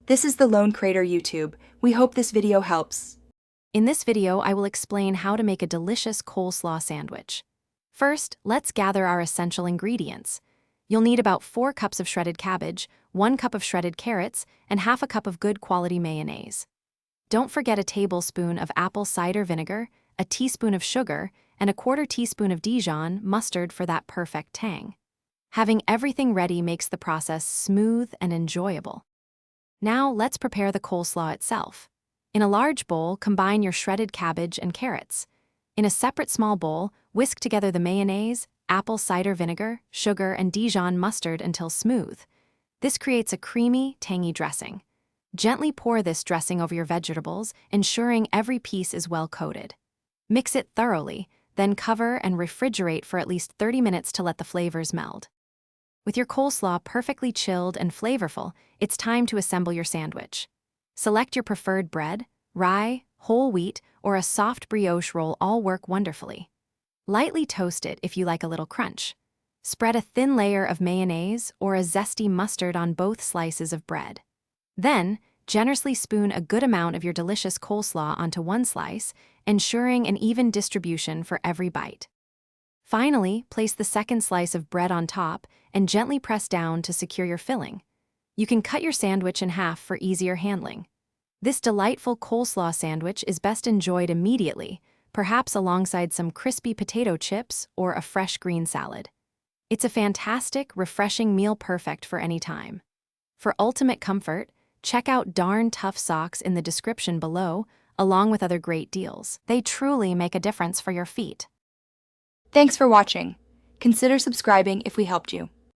This is the Lone Crater YouTube. We hope this video helps. In this video, I will explain how to make a delicious coleslaw sandwich. First, let's gather our essential ingredients. You'll need about 4 cups of shredded cabbage, 1 cup of shredded carrots, and half a cup of good quality mayonnaise. Don't forget a tablespoon of apple cider vinegar, a teaspoon of sugar, and a 1/4 teaspoon of Dijon mustard for that perfect tang. Having everything ready makes the process smooth and enjoyable. Now let's prepare the coleslaw itself. In a large bowl, combine your shredded cabbage and carrots. In a separate small bowl, whisk together the mayonnaise, apple cider vinegar, sugar, and Dijon mustard until smooth. This creates a creamy, tangy dressing. Gently pour this dressing over your vegetables, ensuring every piece is well coated. Mix it thoroughly, then cover and refrigerate for at least 30 minutes to let the flavors meld. With your coleslaw perfectly chilled and flavorful, it's time to assemble your sandwich. Select your preferred bread, rye, whole wheat, or a soft brioche roll all work wonderfully. Lightly toast it if you like a little crunch. Spread a thin layer of mayonnaise or a zesty mustard on both slices of bread. Then, generously spoon a good amount of your delicious coleslaw onto one slice, ensuring an even distribution for every bite. Finally, place the second slice of bread on top and gently press down to secure your filling. You can cut your sandwich in half for easier handling. This delightful coleslaw sandwich is best enjoyed immediately, perhaps alongside some crispy potato chips or a fresh green salad. It's a fantastic, refreshing meal perfect for any time. For ultimate comfort, check out Darn Tough Socks in the description below, along with other great deals. They truly make a difference for your feet. Thanks for watching. Consider subscribing if we helped you.